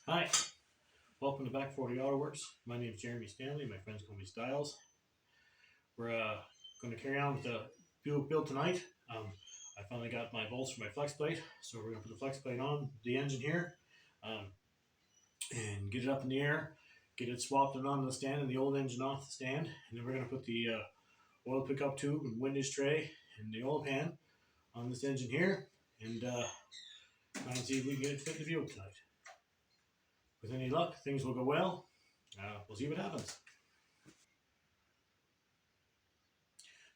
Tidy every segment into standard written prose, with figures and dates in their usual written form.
Hi, welcome to Back 40 Auto Works. My name is Jeremy Stanley. My friends call me Styles. We're going to carry on with the Buick build tonight. I finally got my bolts for my flex plate, so we're going to put the flex plate on the engine here um, and get it up in the air, get it swapped and on the stand and the old engine off the stand, and then we're going to put the oil pickup tube and windage tray and the oil pan on this engine here and try and see if we can get it fit in the Buick tonight. With any luck, things will go well. We'll see what happens.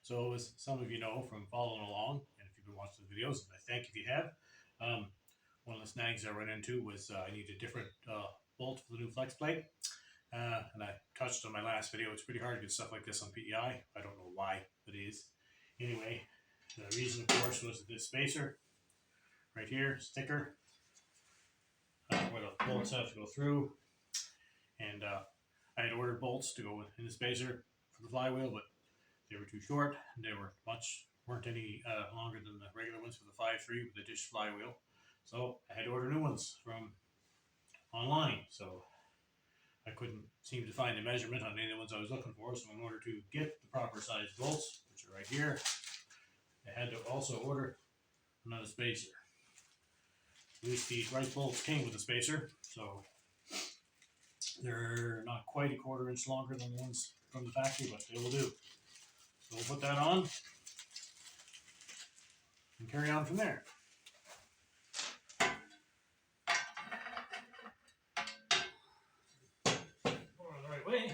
So as some of you know from following along, and if you've been watching the videos, I thank if you have, one of the snags I ran into was I need a different bolt for the new flex plate. And I touched on my last video, it's pretty hard to get stuff like this on PEI. I don't know why it is. Anyway, the reason of course was this spacer right here, sticker, where the bolts have to go through. And I had ordered bolts to go in the spacer for the flywheel, but they were too short. They weren't any longer than the regular ones for the 5.3 with the dish flywheel. So I had to order new ones from online. So I couldn't seem to find a measurement on any of the ones I was looking for. So in order to get the proper size bolts, which are right here, I had to also order another spacer. At least the right bolts came with a spacer, so they're not quite a 1/4 inch longer than the ones from the factory, but they will do. So we'll put that on and carry on from there. Going the right way.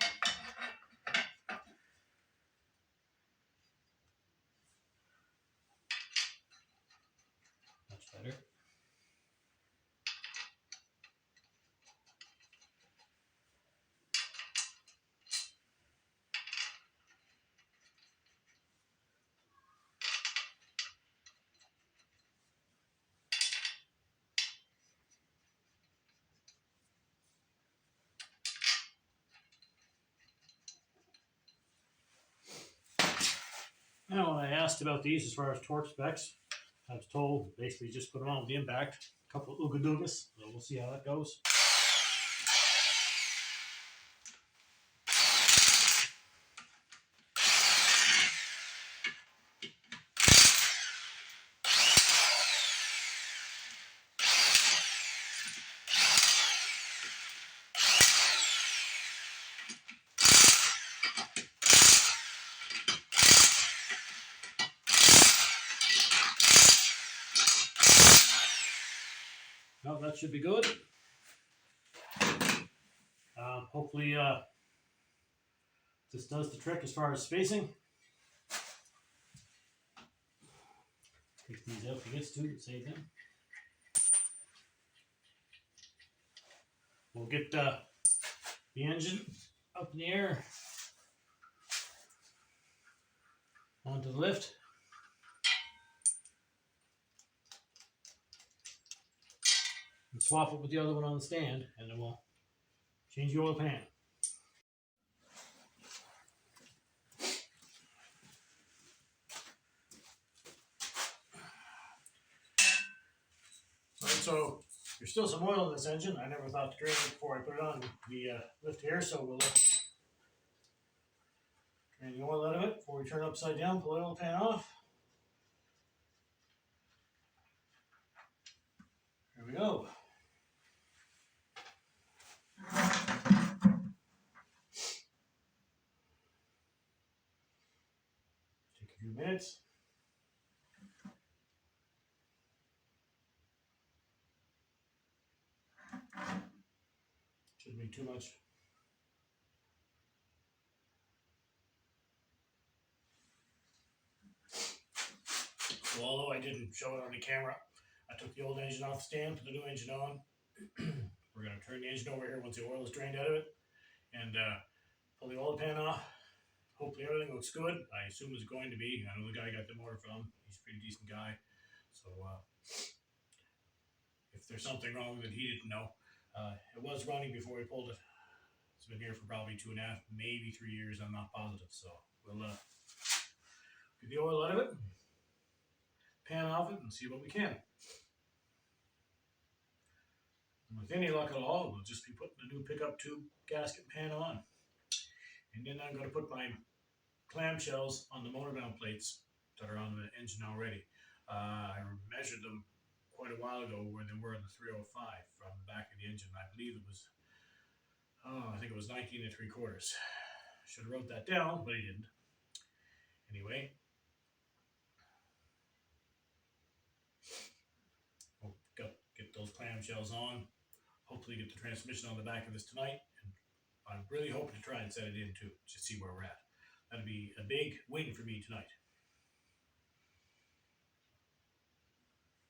Much better. Now, when I asked about these as far as torque specs, I was told basically just put them on with the impact. A couple of ooga-doogas, so we'll see how that goes. Well, that should be good. Hopefully, this does the trick as far as spacing. Take these out if he gets to it, save them. We'll get the engine up in the air onto the lift. And swap it with the other one on the stand, and then we'll change the oil pan. So there's still some oil in this engine. I never thought to drain it before I put it on the lift here, so we'll drain the oil out of it before we turn it upside down, pull the oil pan off. There we go. Take a few minutes. Shouldn't be too much. So although I didn't show it on the camera, I took the old engine off the stand, put the new engine on. We're going to turn the engine over here once the oil is drained out of it and pull the oil pan off. Hopefully everything looks good. I assume it's going to be. I know the guy I got the motor from. He's a pretty decent guy. So if there's something wrong that he didn't know, it was running before we pulled it. It's been here for probably 2.5, maybe 3 years. I'm not positive. So we'll get the oil out of it, pan off it, and see what we can. With any luck at all, we'll just be putting the new pickup tube gasket pan on. And then I'm going to put my clamshells on the motor mount plates that are on the engine already. I measured them quite a while ago where they were in the 305 from the back of the engine. I believe it was, I think it was 19 3/4. Should have wrote that down, but he didn't. Anyway, we'll get those clamshells on. Hopefully get the transmission on the back of this tonight. And I'm really hoping to try and set it in too, to see where we're at. That'll be a big win for me tonight.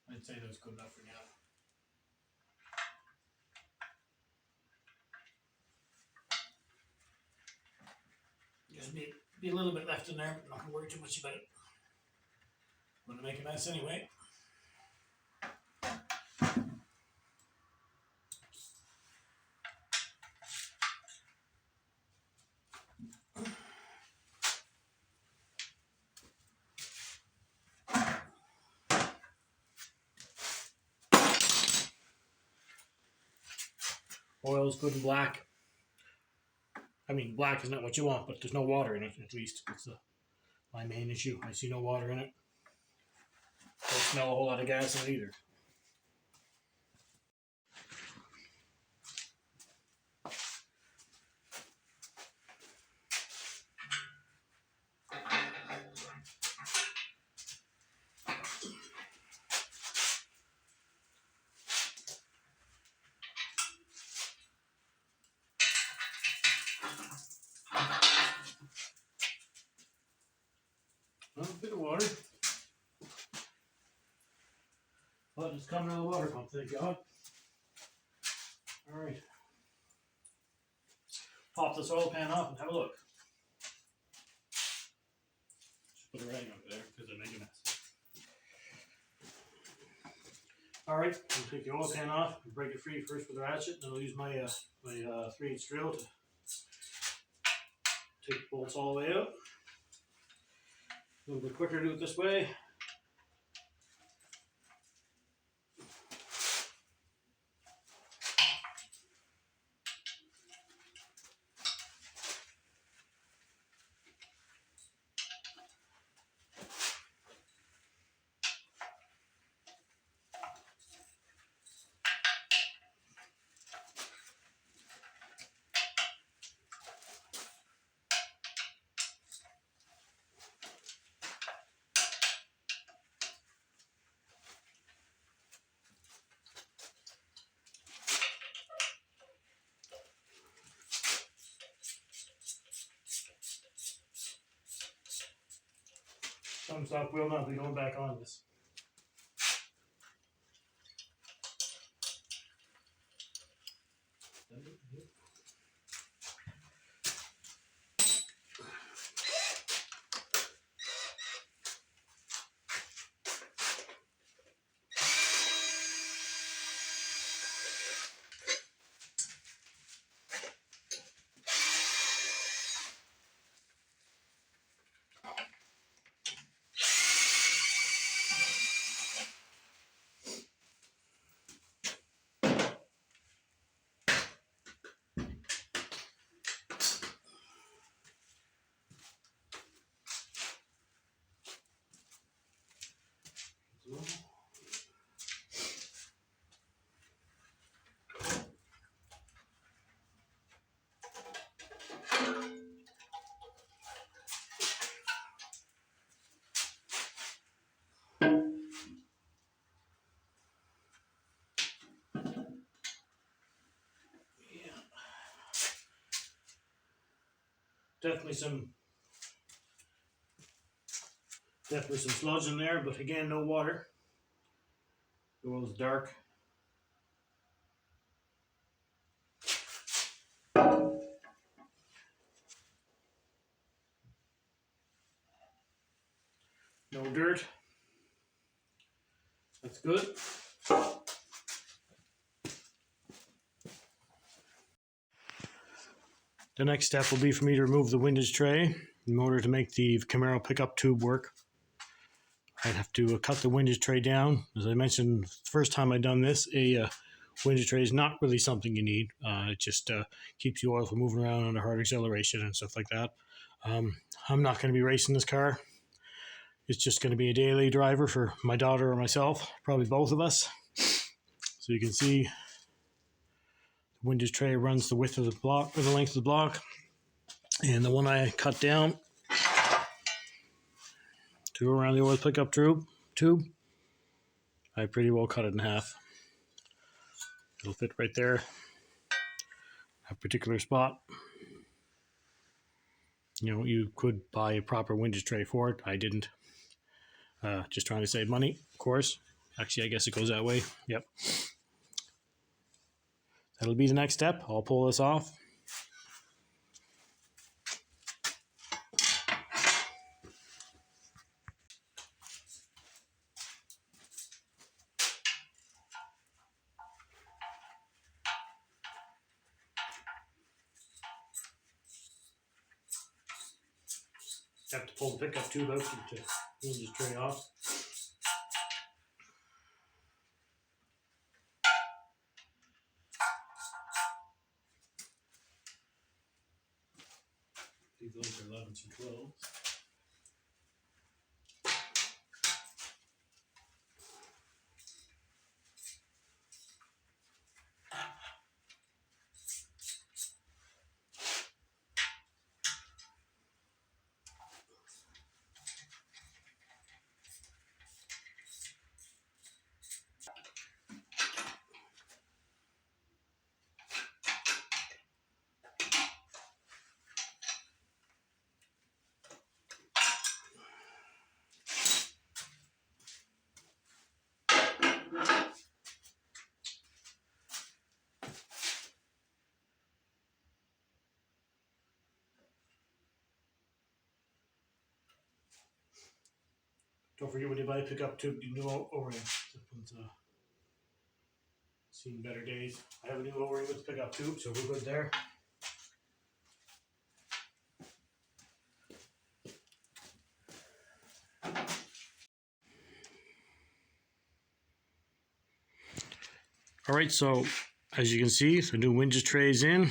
I'd say that's good enough for now. Just be a little bit left in there, but not gonna worry too much about it. I'm gonna make a mess anyway. Oil is good and black. I mean, black is not what you want, but there's no water in it, at least. It's my main issue. I see no water in it. Don't smell a whole lot of gas in it either. Well, a bit of water. But it's coming out of the water pump, thank God. Alright. Pop this oil pan off and have a look. Just put a rag over there because I make a mess. Alright, I'll take the oil pan off and break it free first with a ratchet, and I'll use my 3/8 drill to take the bolts all the way out. A little bit quicker to do it this way. Some stuff will not be going back on this. Definitely some sludge in there, but again, no water. The oil's dark. No dirt. That's good. The next step will be for me to remove the windage tray in order to make the Camaro pickup tube work. I'd have to cut the windage tray down. As I mentioned the first time I done this, a winch tray is not really something you need. It just keeps the oil from moving around on a hard acceleration and stuff like that. I'm not going to be racing this car. It's just going to be a daily driver for my daughter or myself, probably both of us. So you can see the winch tray runs the width of the block, or the length of the block. And the one I cut down to go around the oil pickup tube, I pretty well cut it in half. It'll fit right there, a particular spot. You know, you could buy a proper winch tray for it. I didn't. Just trying to save money, of course. Actually, I guess it goes that way. Yep. That'll be the next step. I'll pull this off. Have to pull the pickup tube out to just tray off. These are 11s and 12s. Don't forget when you buy a pickup tube, you know O-ring. This one's seen better days. I have a new O-ring with the pickup tube, so we're good there. All right, so as you can see, the new winch tray is in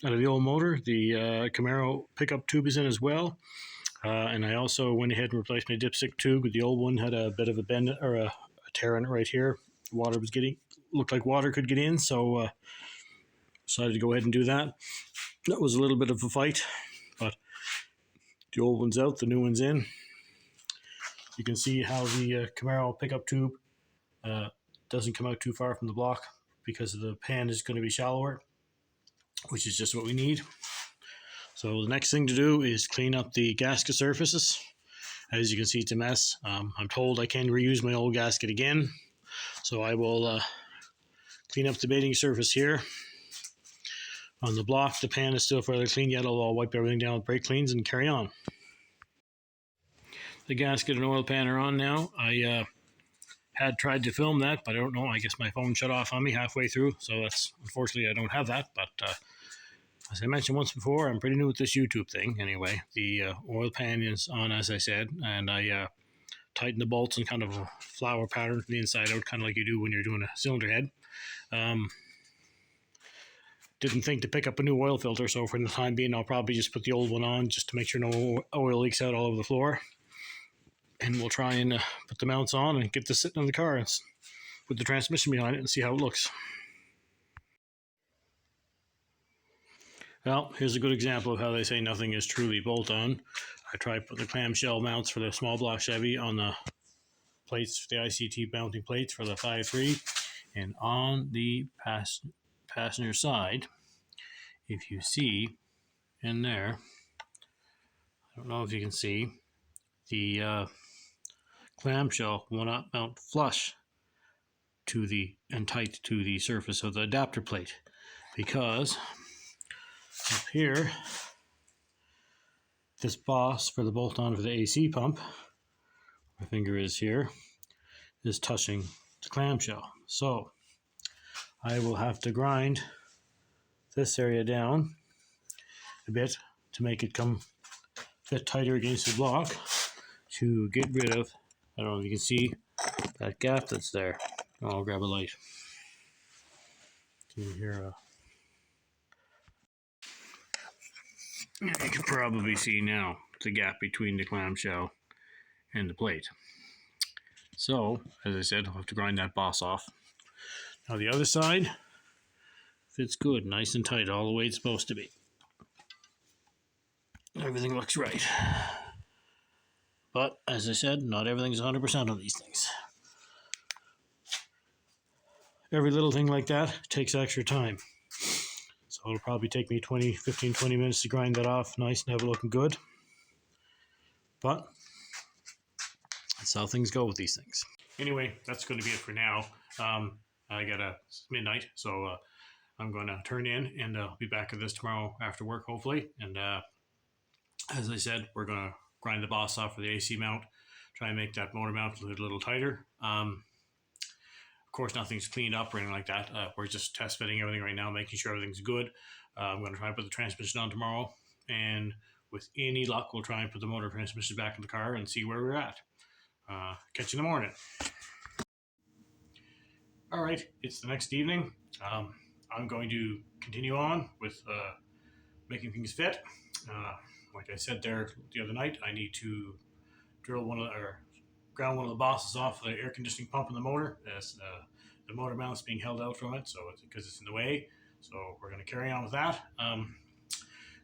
out of the old motor. The Camaro pickup tube is in as well. And I also went ahead and replaced my dipstick tube. The old one had a bit of a bend or a tear in it right here. Water was looked like water could get in, so decided to go ahead and do that. That was a little bit of a fight, but the old one's out, the new one's in. You can see how the Camaro pickup tube doesn't come out too far from the block because the pan is going to be shallower, which is just what we need. So the next thing to do is clean up the gasket surfaces. As you can see, it's a mess. I'm told I can reuse my old gasket again. So I will clean up the mating surface here. On the block, the pan is still fairly clean yet. I'll wipe everything down with brake cleans and carry on. The gasket and oil pan are on now. I had tried to film that, but I don't know. I guess my phone shut off on me halfway through. So that's, unfortunately, I don't have that, but as I mentioned once before, I'm pretty new with this YouTube thing. Anyway, the oil pan is on, as I said, and I tightened the bolts in kind of a flower pattern from the inside out, kind of like you do when you're doing a cylinder head. Didn't think to pick up a new oil filter, so for the time being, I'll probably just put the old one on just to make sure no oil leaks out all over the floor. And we'll try and put the mounts on and get this sitting in the car and put the transmission behind it and see how it looks. Well, here's a good example of how they say nothing is truly bolt-on. I tried putting the clamshell mounts for the small block Chevy on the plates, the ICT mounting plates for the 5.3, and on the passenger side, if you see in there, I don't know if you can see, the clamshell will not mount flush to and tight to the surface of the adapter plate, because up here, this boss for the bolt-on for the AC pump, my finger is here, is touching the clamshell. So I will have to grind this area down a bit to make it fit tighter against the block to get rid of, I don't know if you can see that gap that's there. I'll grab a light. You hear you can probably see now the gap between the clamshell and the plate. So, as I said, I'll have to grind that boss off. Now the other side fits good, nice and tight, all the way it's supposed to be. Everything looks right. But, as I said, not everything's 100% on these things. Every little thing like that takes extra time. So it'll probably take me 15, 20 minutes to grind that off nice and have it looking good. But that's how things go with these things. Anyway, that's going to be it for now. I got midnight, so I'm going to turn in, and I'll be back at this tomorrow after work, hopefully. And as I said, we're going to grind the boss off for the AC mount, try and make that motor mount a little tighter. Of course, nothing's cleaned up or anything like that. We're just test fitting everything right now, making sure everything's good. I'm going to try and put the transmission on tomorrow, and with any luck, we'll try and put the motor transmission back in the car and see where we're at. Catch you in the morning. All right, it's the next evening. I'm going to continue on with making things fit. Like I said there the other night, I need to drill ground one of the bosses off the air conditioning pump in the motor. As the motor mount's being held out from it, so because it's in the way. So we're going to carry on with that.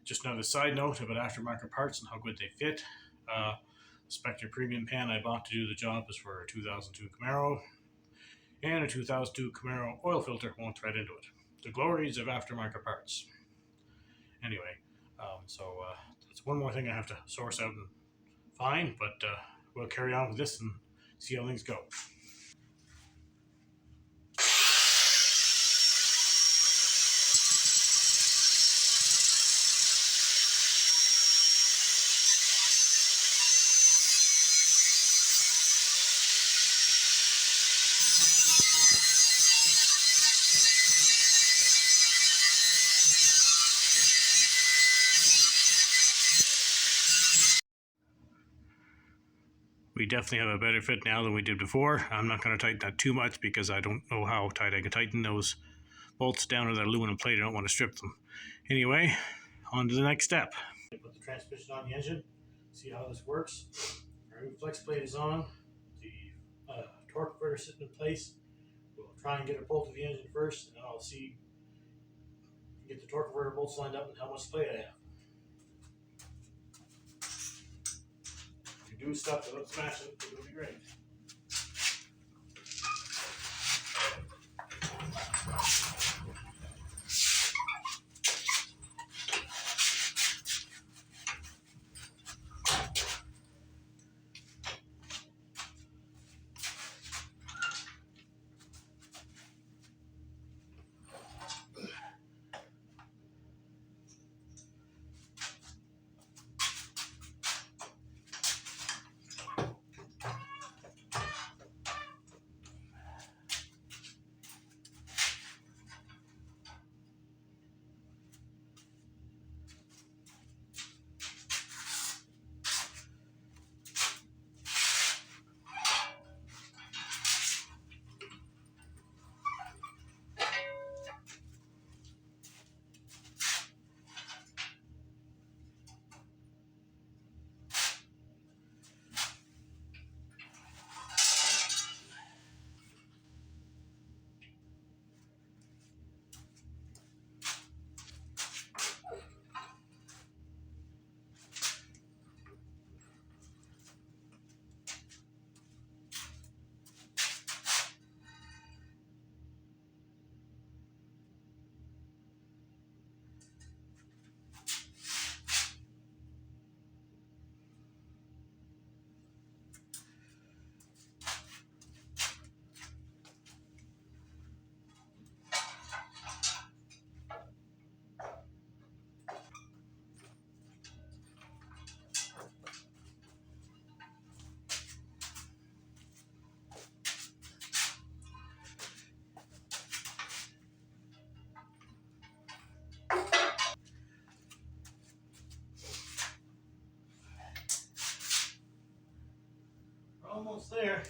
Just another side note about aftermarket parts and how good they fit. The Spectre Premium pan I bought to do the job is for a 2002 Camaro, and a 2002 Camaro oil filter won't thread into it. The glories of aftermarket parts. Anyway, so that's one more thing I have to source out and find, but we'll carry on with this and see how things go. We definitely have a better fit now than we did before. I'm not going to tighten that too much because I don't know how tight I can tighten those bolts down to that aluminum plate. I don't want to strip them. Anyway, on to the next step. Put the transmission on the engine, see how this works. Our new flex plate is on. The torque converter sitting in place. We'll try and get it bolted to the engine first, and then I'll see, get the torque converter bolts lined up and how much plate I have. If you do stuff without smashing it, it'll be great. Almost there.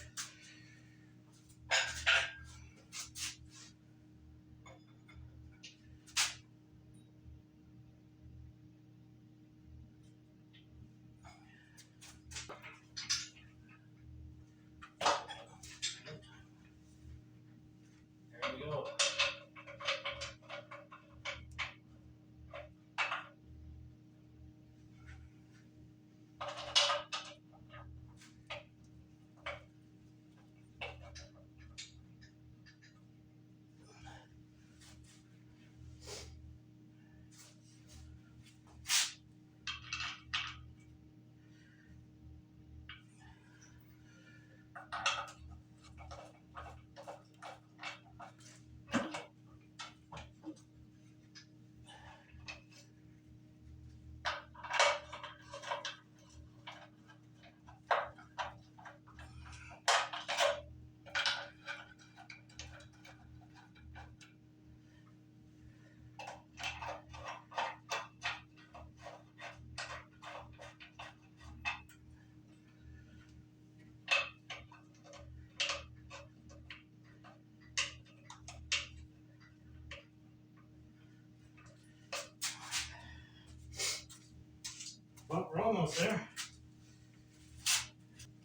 Almost there.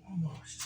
Almost.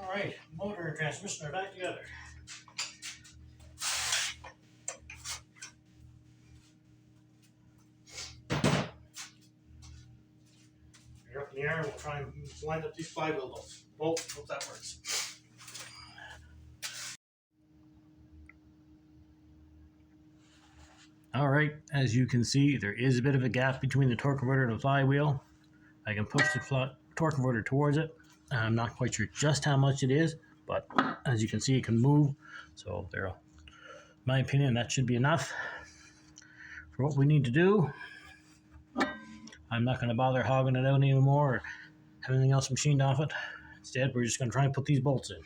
All right, motor and transmission are back together. You're up in the air, we'll try and line up these flywheel bolts. Hope that works. All right, as you can see, there is a bit of a gap between the torque converter and the flywheel. I can push the torque converter towards it. I'm not quite sure just how much it is, but as you can see, it can move. So there, in my opinion, that should be enough for what we need to do. I'm not going to bother hogging it out anymore or have anything else machined off it. Instead, we're just going to try and put these bolts in.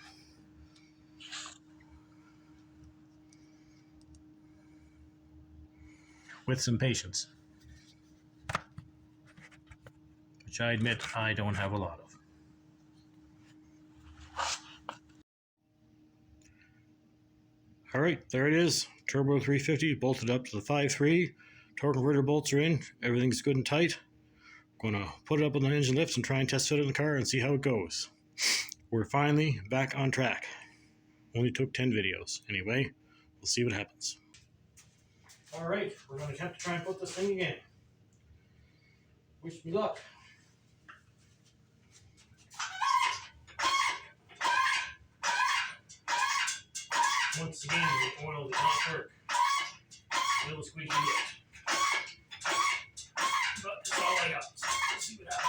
With some patience. Which I admit I don't have a lot of. All right, there it is. Turbo 350 bolted up to the 5.3. Torque converter bolts are in. Everything's good and tight. Going to put it up on the engine lifts and try and test fit it in the car and see how it goes. We're finally back on track. Only took 10 videos. Anyway, we'll see what happens. All right, we're going to attempt to try and put this thing again. Wish me luck. Once again, the oil did not work. A little squeaky yet. But that's all I got. So let's see what happens.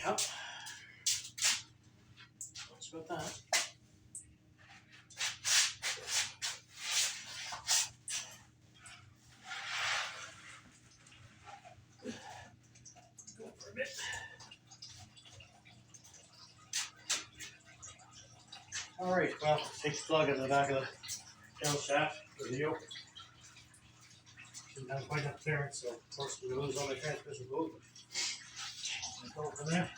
Yep. That's about that. Go for a bit. Alright, well, take the plug in the back of the tail shaft for the yoke. Shouldn't have quite enough clearance, so of course we lose all my transmission fluid. Go from there.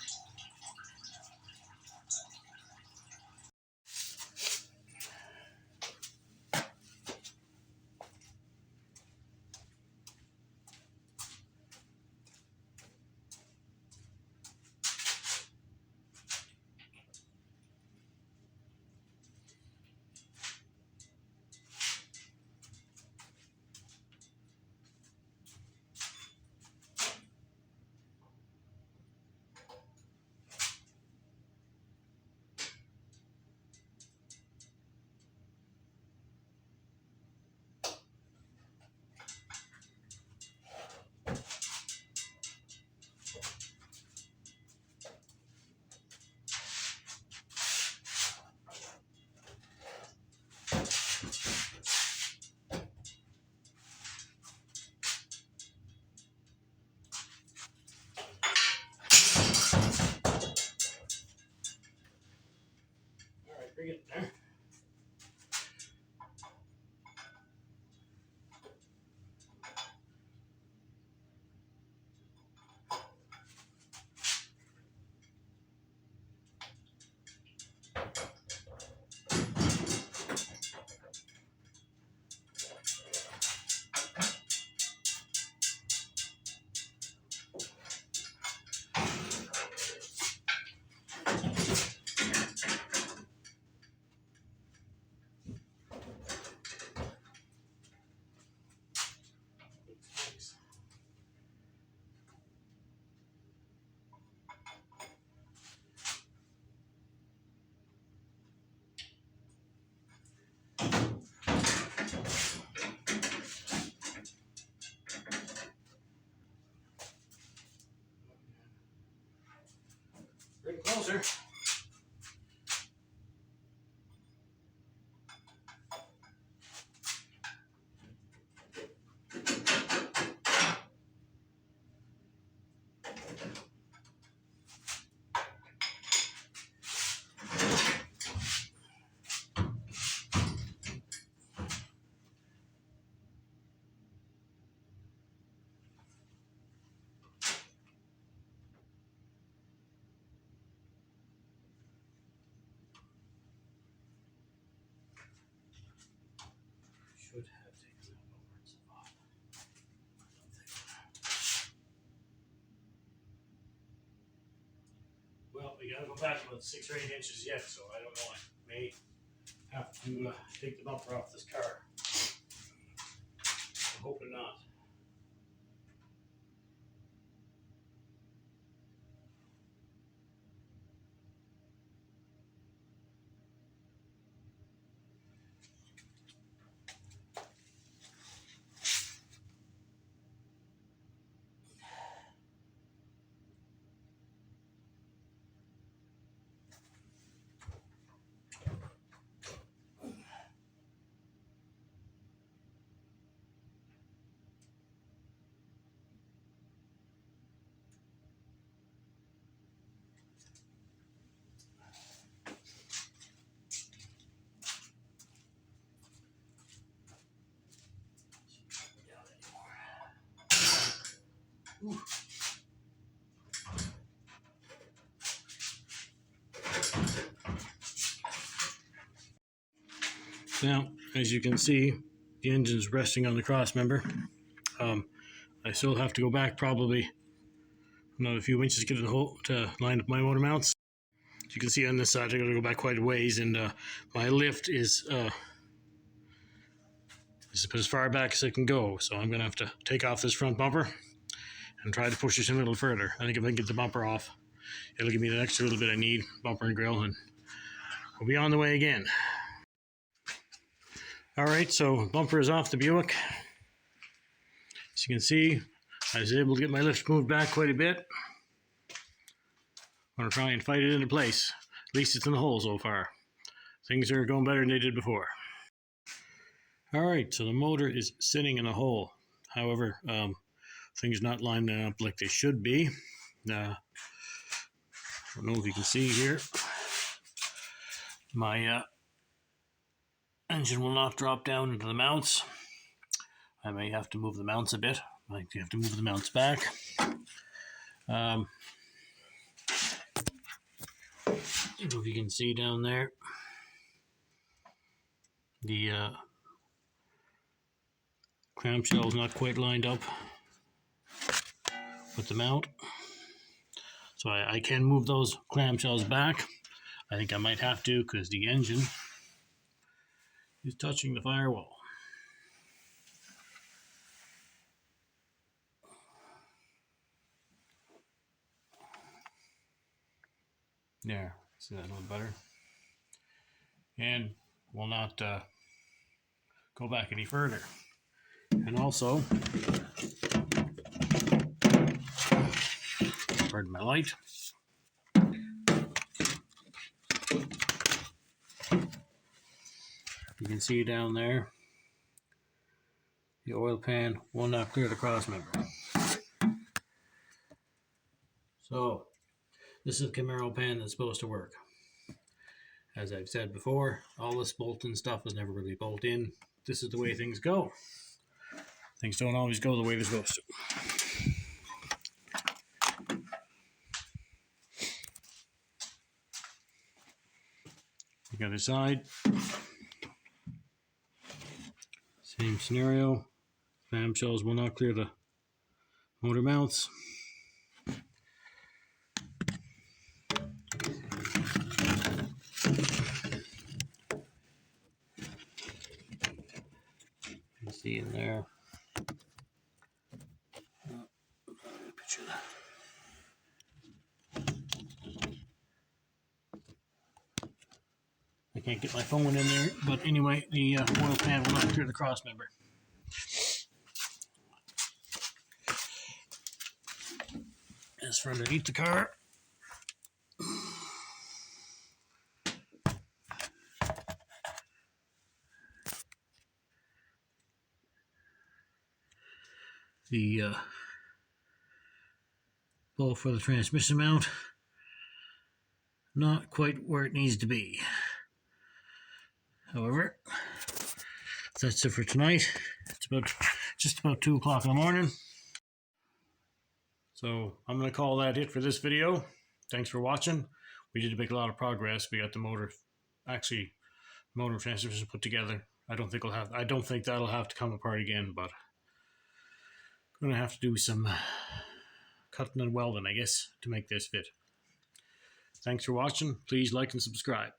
Alright, bring it there. Bring it closer. Should have taken that over and stuff off. Well, we gotta go back about 6 or 8 inches yet, so I don't know. I may have to take the bumper off this car. I'm hoping not. Ooh. Now, as you can see, the engine's resting on the cross member. I still have to go back probably another few inches to get it to line up my motor mounts. As you can see on this side, I got to go back quite a ways, and my lift is as far back as it can go. So I'm going to have to take off this front bumper and try to push it a little further. I think if I can get the bumper off, it'll give me the extra little bit I need, bumper and grill, and we'll be on the way again. All right, so bumper is off the Buick. As you can see, I was able to get my lift moved back quite a bit. going to try and fight it into place. At least it's in the hole so far. Things are going better than they did before. Alright, so the motor is sitting in a hole. However, things not lined up like they should be. I don't know if you can see here. My engine will not drop down into the mounts. I may have to move the mounts a bit. I might have to move the mounts back. If you can see down there, the clamshell is not quite lined up with the mount. So I can move those clamshells back. I think I might have to because the engine is touching the firewall. There, see that a little better? And will not go back any further. And also, pardon my light. You can see down there, the oil pan will not clear the cross member. So, this is the Camaro pan that's supposed to work. As I've said before, all this bolting stuff was never really bolt in. This is the way things go. Things don't always go the way they're supposed to. The other side, same scenario. Clamshells will not clear the motor mounts. You can see in there. I can't get my phone in there, but anyway, the oil pan will not clear the cross member. As for underneath the car, the bolt for the transmission mount, not quite where it needs to be. However, that's it for tonight. It's just about 2 o'clock in the morning. So I'm going to call that it for this video. Thanks for watching. We did make a lot of progress. We got the motor and transmission put together. I don't think that'll have to come apart again, but I'm going to have to do some cutting and welding, I guess, to make this fit. Thanks for watching. Please like and subscribe.